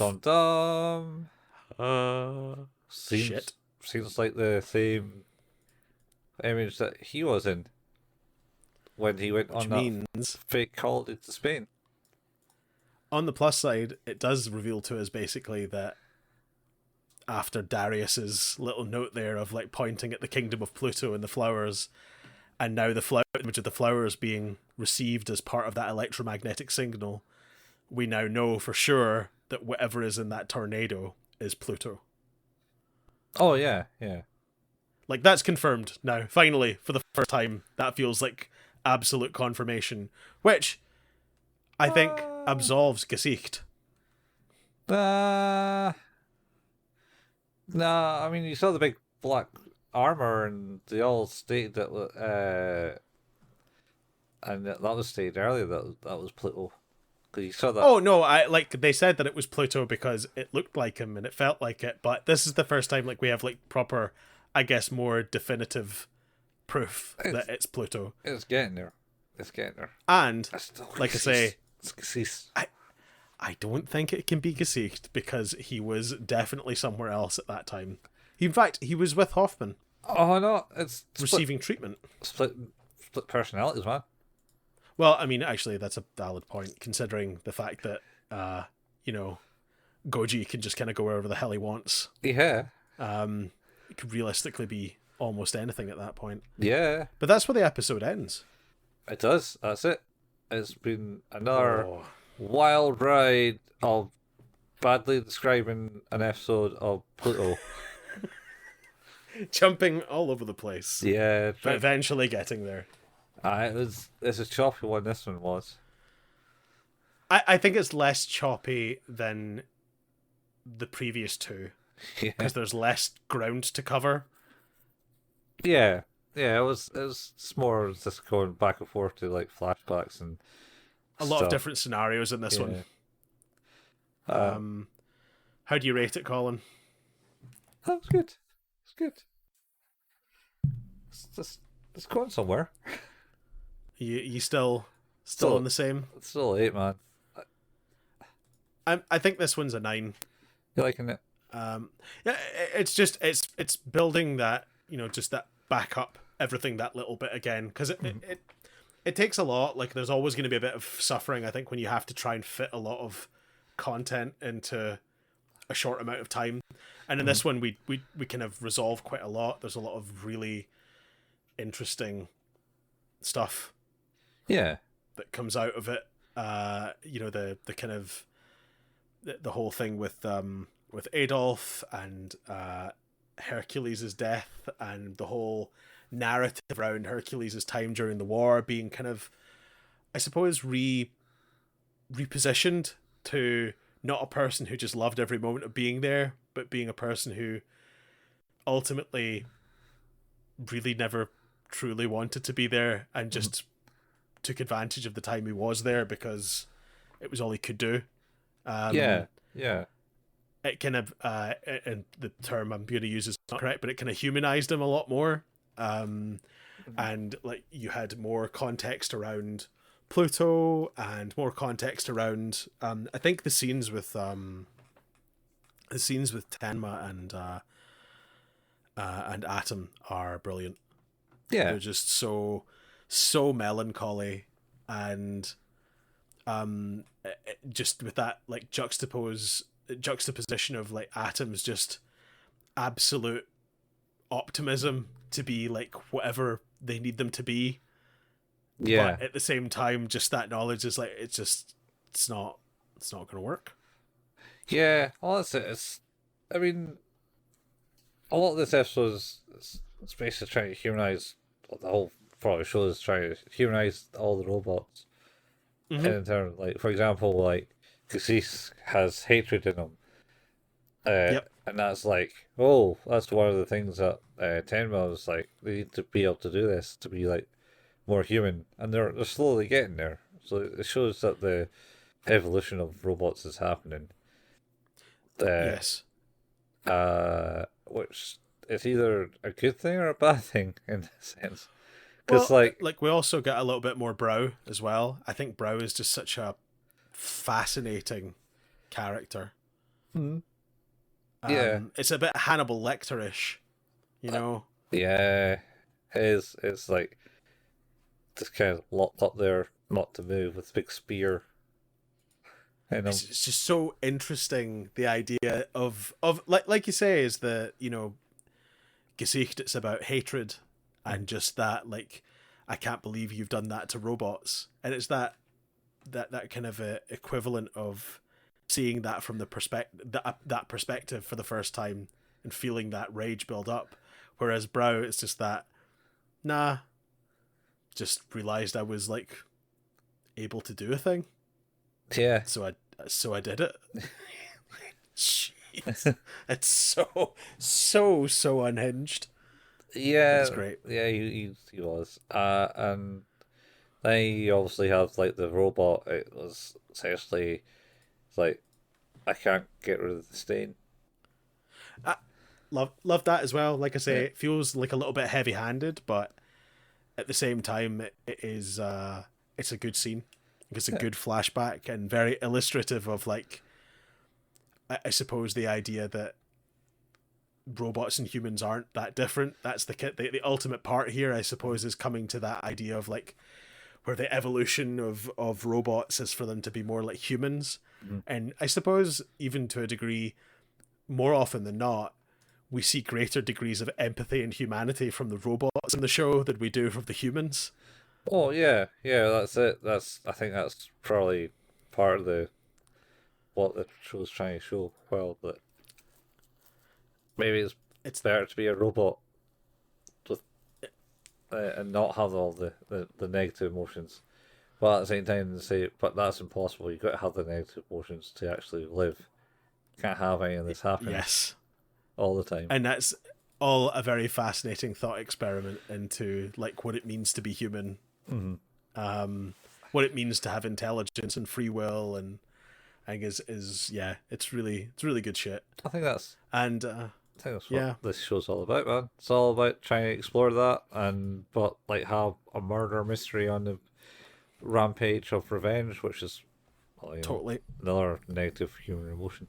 Seems like the same image that he was in when he went on that fake holiday to Spain. On the plus side, it does reveal to us basically that after Darius's little note there of like pointing at the kingdom of Pluto and the flowers, and now the image of the flowers being received as part of that electromagnetic signal, we now know for sure that whatever is in that tornado is Pluto. Oh yeah. Like that's confirmed now. Finally, for the first time, that feels like absolute confirmation, which I think absolves Gesicht. Nah, nah. I mean, you saw the big black armor, and they all stated that. And that was stated earlier that was Pluto. Because you saw that. Oh no, I like they said that it was Pluto because it looked like him and it felt like it, but this is the first time like we have like proper, I guess, more definitive proof that it's Pluto. It's getting there. It's getting there. And like I say, it's Gesicht. I don't think it can be Gesicht because he was definitely somewhere else at that time. In fact, he was with Hoffman. Oh no, it's receiving treatment. Split personalities, man. Well, I mean, actually, that's a valid point, considering the fact that, Goji can just kind of go wherever the hell he wants. Yeah. It could realistically be almost anything at that point. Yeah. But that's where the episode ends. It does. That's it. It's been another wild ride of badly describing an episode of Pluto. Jumping all over the place. Yeah. But eventually getting there. It's a choppy one, this one was. I think it's less choppy than the previous two. Yeah. Because there's less ground to cover. Yeah. Yeah, it was more just going back and forth to like flashbacks and a lot of different scenarios in this one. How do you rate it, Colin? That's good. It's good. It's going somewhere. You still on the same? It's still 8, man. I think this one's a 9. You liking it? Yeah, it's building that, just that back up everything that little bit again, because it takes a lot. Like, there's always going to be a bit of suffering, I think, when you have to try and fit a lot of content into a short amount of time. And in this one, we kind of resolve quite a lot. There's a lot of really interesting stuff. Yeah. That comes out of it. The kind of the whole thing with Adolf and Hercules' death, and the whole narrative around Hercules' time during the war being kind of, I suppose, repositioned to not a person who just loved every moment of being there, but being a person who ultimately really never truly wanted to be there and just took advantage of the time he was there because it was all he could do. Yeah. It kind of, and the term I'm going to use is not correct, but it kind of humanized him a lot more. And like you had more context around Pluto and more context around, I think the scenes with Tenma and Atom are brilliant. Yeah, they're just so melancholy, and just with that like juxtaposition of like Atom's just absolute optimism to be like whatever they need them to be. Yeah. But at the same time, just that knowledge is like it's not gonna work. Yeah, well that's it. I mean, a lot of this episode is basically trying to humanize. The whole probably show is trying to humanize all the robots. Mm-hmm. In terms, like, for example, like Gesicht has hatred in him. Yep. And that's like, oh, that's one of the things that Tenma was like, they need to be able to do this to be like more human, and they're slowly getting there. So it shows that the evolution of robots is happening. Yes. Which is either a good thing or a bad thing in a sense. Because like we also get a little bit more Brow as well. I think Brow is just such a fascinating character. Mm-hmm. Yeah, it's a bit Hannibal Lecter-ish, you know. Yeah, it's like just kind of locked up there, not to move, with a big spear. And it's just so interesting, the idea of like you say, is the Gesicht. It's about hatred and just that, like, I can't believe you've done that to robots, and it's that kind of equivalent of seeing that from the that perspective for the first time and feeling that rage build up, whereas Brow, it's just that, nah, just realized I was like able to do a thing. Yeah. So I did it. Jeez. It's so unhinged. But Yeah. it's great. Yeah, he was. And then you obviously have like the robot. It was essentially like, I can't get rid of the stain. Love that as well. Like I say, Yeah. it feels like a little bit heavy handed, but at the same time it is it's a good scene. It's a Yeah. good flashback and very illustrative of like I suppose the idea that robots and humans aren't that different. That's the ultimate part here, I suppose, is coming to that idea of like where the evolution of robots is for them to be more like humans. Mhm. And I suppose even to a degree, more often than not, we see greater degrees of empathy and humanity from the robots in the show than we do from the humans. Oh yeah, yeah. That's it. I think that's probably part of the what the show's trying to show. Well, that maybe it's It's better to be a robot with and not have all the negative emotions. But at the same time, they say, but that's impossible. You've got to have the negative emotions to actually live. Can't have any of this happen yes, all the time. and that's all a very fascinating thought experiment into like what it means to be human, Mm-hmm. what it means to have intelligence and free will, and I think is yeah, it's really good shit. I think that's And I think that's what yeah, this show's all about, man. It's all about trying to explore that and but like have a murder mystery on the rampage of revenge, which is, well, totally. another negative human emotion.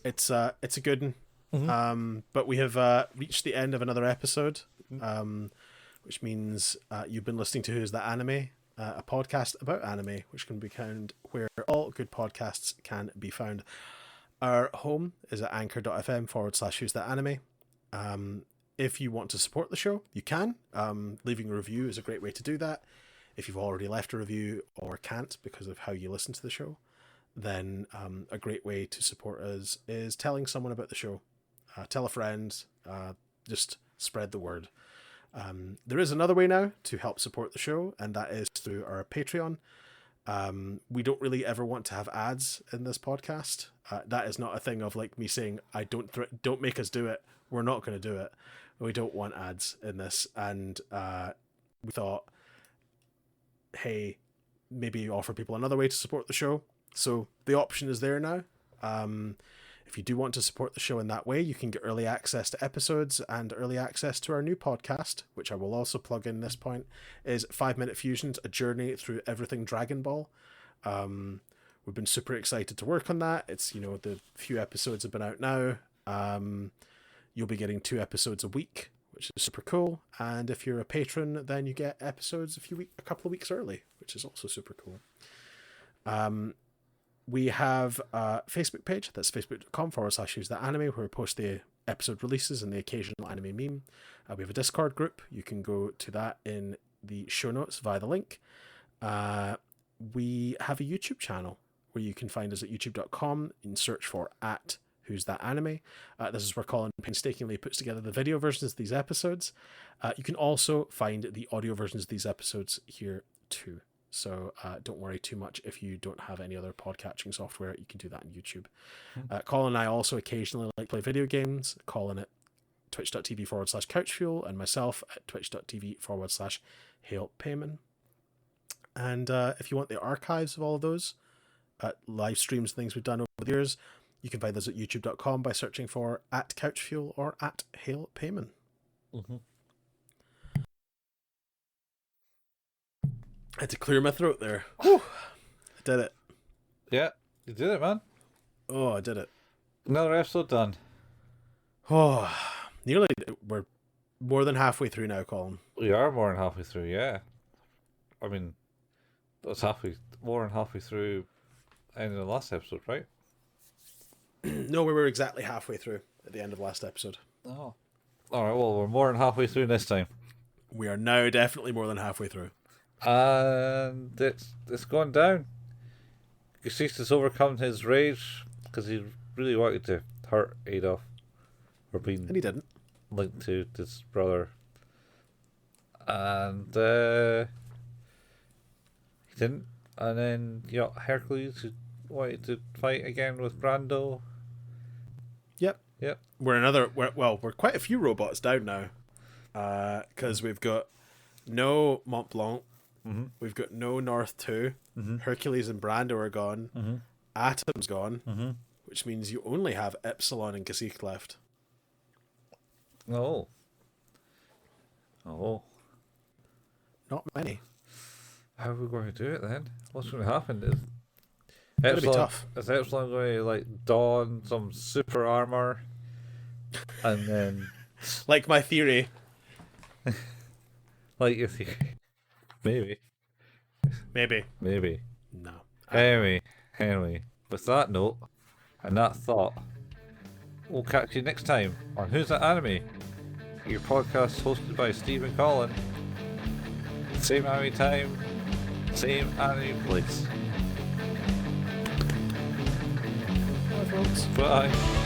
It's a good one. But we have reached the end of another episode, which means you've been listening to Who's That Anime, a podcast about anime, which can be found where all good podcasts can be found. Our home is at anchor.fm/Who's That Anime. If you want to support the show, you can. Leaving a review is a great way to do that. If you've already left a review or can't because of how you listen to the show, then a great way to support us is telling someone about the show. Tell a friend, just spread the word. There is another way now to help support the show, and that is through our Patreon. We don't really ever want to have ads in this podcast. That is not a thing of like me saying, I don't make us do it. We're not going to do it. We don't want ads in this. And we thought, hey, maybe offer people another way to support the show. So the option is there now. If you do want to support the show in that way, you can get early access to episodes and early access to our new podcast, which I will also plug in this point, is 5 Minute Fusions, a journey through everything Dragon Ball. We've been super excited to work on that. It's, the few episodes have been out now. You'll be getting 2 episodes a week, which is super cool. And if you're a patron, then you get episodes a couple of weeks early, which is also super cool. We have a Facebook page, that's facebook.com/Who's That Anime, where we post the episode releases and the occasional anime meme. We have a Discord group. You can go to that in the show notes via the link. We have a YouTube channel where you can find us at youtube.com and search for @Who's That Anime. This is where Colin painstakingly puts together the video versions of these episodes. You can also find the audio versions of these episodes here too. So don't worry too much if you don't have any other podcatching software. You can do that on YouTube. Colin and I also occasionally like play video games. Colin at twitch.tv/couchfuel and myself at twitch.tv/hailpayman. And if you want the archives of all of those live streams, things we've done over the years, you can find those at youtube.com by searching for @couchfuel or @hailpayman. Mm-hmm. I had to clear my throat there. Whew. I did it. Yeah, you did it, man. Oh, I did it. Another episode done. Oh, nearly. We're more than halfway through now, Colin. We are more than halfway through, yeah. I mean, that's more than halfway through end of the last episode, right? No, we were exactly halfway through at the end of last episode. Oh. Alright, well, we're more than halfway through this time. We are now definitely more than halfway through. And it's gone down. Gesicht has overcome his rage because he really wanted to hurt Adolf for being And he didn't. linked to his brother. and he didn't. And then you got Hercules, who wanted to fight again with Brando. Yep. Yep. We're quite a few robots down now, because we've got no Mont Blanc, we've got no North 2, Hercules and Brando are gone, Atom's gone, which means you only have Epsilon and Gesicht left. Oh. Not many. How are we going to do it then? What's going to happen? Is It's gonna be tough. Is Epsilon going to like don some super armor, and then Like my theory. like your theory? Maybe. No. Anyway, with that note and that thought, we'll catch you next time on Who's That Anime? Your podcast hosted by Steve and Colin. Same anime time, same anime place. Bye, folks. Bye.